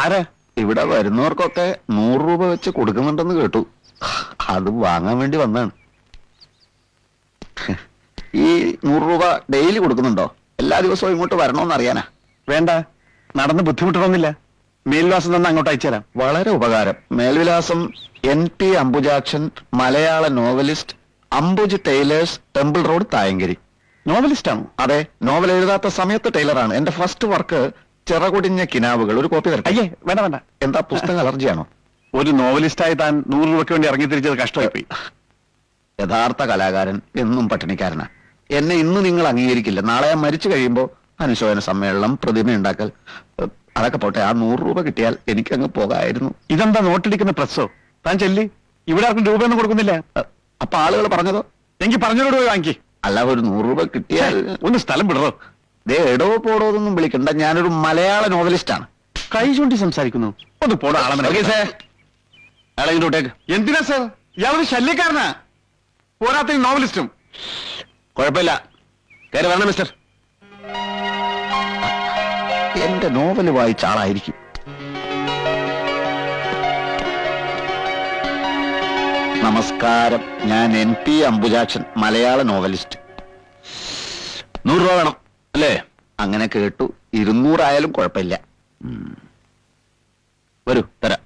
ആരാ? ഇവിടെ വരുന്നവർക്കൊക്കെ 100 രൂപ വെച്ച് കൊടുക്കുന്നുണ്ടെന്ന് കേട്ടു. അത് വാങ്ങാൻ വേണ്ടി വന്നാണ്. ഈ 100 രൂപ ഡെയിലി കൊടുക്കുന്നുണ്ടോ? എല്ലാ ദിവസവും ഇങ്ങോട്ട് വരണമെന്ന് അറിയാനാ. വേണ്ട, നടന്ന് ബുദ്ധിമുട്ടണമെന്നില്ല. മേൽവിലാസം തന്നെ അങ്ങോട്ട് അയച്ചുതരാം. വളരെ ഉപകാരം. മേൽവിലാസം NP അംബുജാക്ഷൻ, മലയാള novelist, Ambuj tailors, temple road, Thayankari. Novelist ആണോ? അതെ, നോവൽ എഴുതാത്ത സമയത്ത് ടൈലറാണ്. എന്റെ ഫസ്റ്റ് വർക്ക് ചിറകുടിഞ്ഞ കിനാവുകൾ. ഒരു കോപ്പി തരട്ടെ? അയ്യേ, വേണ്ട വേണ്ട. എന്താ, പുസ്തകം അലർജിയാണോ? ഒരു നോവലിസ്റ്റായി താൻ 100 രൂപയ്ക്ക് വേണ്ടി ഇറങ്ങി തിരിച്ചത് കഷ്ടമായിപ്പോയി. യഥാർത്ഥ കലാകാരൻ എന്നും പട്ടിണിക്കാരനാ. എന്നെ ഇന്ന് നിങ്ങൾ അംഗീകരിക്കില്ല, നാളെ ഞാൻ മരിച്ചു കഴിയുമ്പോ അനുശോചന സമ്മേളനം, പ്രതിമ ഉണ്ടാക്കൽ, അതൊക്കെ പോട്ടെ. ആ 100 രൂപ കിട്ടിയാൽ എനിക്കങ്ങ് പോകായിരുന്നു. ഇതെന്താ നോട്ടടിക്കുന്ന പ്രസ്സോ? താൻ ചെല്ലി. ഇവിടെ ആർക്കും രൂപയൊന്നും കൊടുക്കുന്നില്ല. അപ്പൊ ആളുകൾ പറഞ്ഞതോ? എനിക്ക് പറഞ്ഞോട് പോയി വാങ്ങിക്കേ. അല്ല, ഒരു 100 രൂപ കിട്ടിയാൽ. ഒന്ന് സ്ഥലം വിടറോ. ദേ, എടോ പോടോ എന്നൊന്നും വിളിക്കണ്ട, ഞാനൊരു മലയാള നോവലിസ്റ്റാണ്. കൈ ചൂണ്ടി സംസാരിക്കുന്നു. ഒന്ന് പോടോ ആളെ. എന്തിനാ സാർ? ഇയാളൊരു ശല്യക്കാരനാ, പോരാത്ത നോവലിസ്റ്റും. കുഴപ്പമില്ല, കയറി വരണം മിസ്റ്റർ. എന്റെ നോവല് വായിച്ച ആളായിരിക്കും. നമസ്കാരം, ഞാൻ NP അംബുജാക്ഷൻ, മലയാള നോവലിസ്റ്റ്. 100 രൂപ വേണം അല്ലേ? അങ്ങനെ കേട്ടു. 200 ആയാലും കുഴപ്പമില്ല. വരൂ, തരാം.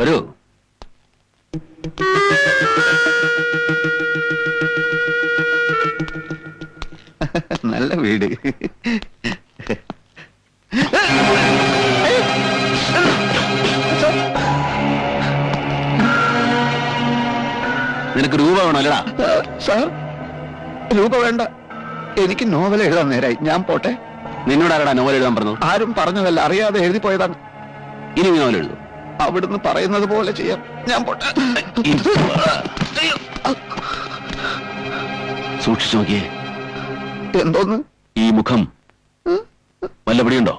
വരൂ. നല്ല വീട്. നിനക്ക് രൂപ വേണോ അല്ലടാ? സാർ, രൂപ വേണ്ട, എനിക്ക് നോവൽ എഴുതാൻ നേരായി. ഞാൻ പോട്ടെ. നിന്നോട് ആരാടാ നോവൽ എഴുതാൻ പറഞ്ഞത്? ആരും പറഞ്ഞതല്ല, അറിയാതെ എഴുതി പോയതാണ്. ഇനി നോവൽ എഴുതും. അവിടുന്ന് പറയുന്നത് പോലെ ചെയ്യാം. ഞാൻ പോട്ടെ. സൂക്ഷിച്ചു നോക്കിയേ. എന്തോന്ന്? ഈ മുഖം വല്ലപിടിയുണ്ടോ?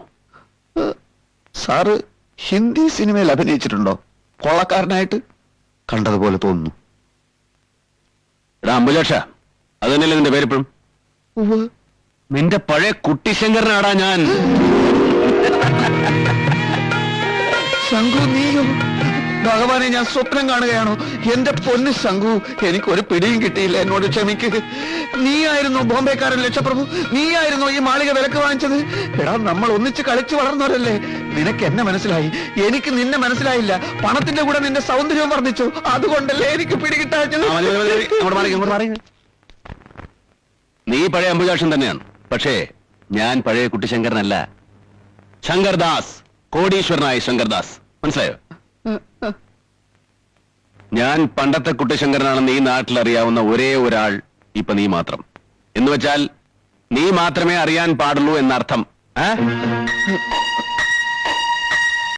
സാറ് ഹിന്ദി സിനിമയിൽ അഭിനയിച്ചിട്ടുണ്ടോ? കൊള്ളക്കാരനായിട്ട് കണ്ടതുപോലെ തോന്നുന്നു. എടാ അംബുജാക്ഷ, അത് തന്നെയല്ലേ നിന്റെ പേരിപ്പോഴും? നിന്റെ പഴയ കുട്ടിശങ്കരനാടാ ഞാൻ. ശംഖു, നീയോ? ഭഗവാനെ, ഞാൻ സ്വപ്നം കാണുകയാണോ? എന്റെ പൊന്ന് ശംഖു, എനിക്കൊരു പിടിയും കിട്ടിയില്ല, എന്നോട് ക്ഷമിക്ക്. നീയായിരുന്നു ബോംബെക്കാരൻ ലക്ഷപ്രഭു? നീയായിരുന്നു ഈ മാളിക വിലക്ക് വാങ്ങിച്ചത്? എടാ, നമ്മൾ ഒന്നിച്ച് കളിച്ചു വളർന്നവരല്ലേ. നിനക്ക് എന്നെ മനസ്സിലായി, എനിക്ക് നിന്നെ മനസ്സിലായില്ല. പണത്തിന്റെ കൂടെ നിന്റെ സൗന്ദര്യം വർദ്ധിച്ചു, അതുകൊണ്ടല്ലേ എനിക്ക് പിടികിട്ടാച്ചത്. നീ പഴയ അംബുജാക്ഷൻ തന്നെയാണ്, പക്ഷേ ഞാൻ പഴയ കുട്ടിശങ്കരനല്ല. ശങ്കർദാസ്, കോടീശ്വരനായ ശങ്കർദാസ്. മനസ്സിലായോ? ഞാൻ പണ്ടത്തെ കുട്ടിശങ്കരനാണെന്ന് ഈ നാട്ടിൽ അറിയാവുന്ന ഒരേ ഒരാൾ ഇപ്പൊ നീ മാത്രം. എന്ന് വെച്ചാൽ നീ മാത്രമേ അറിയാൻ പാടുള്ളൂ എന്നർത്ഥം.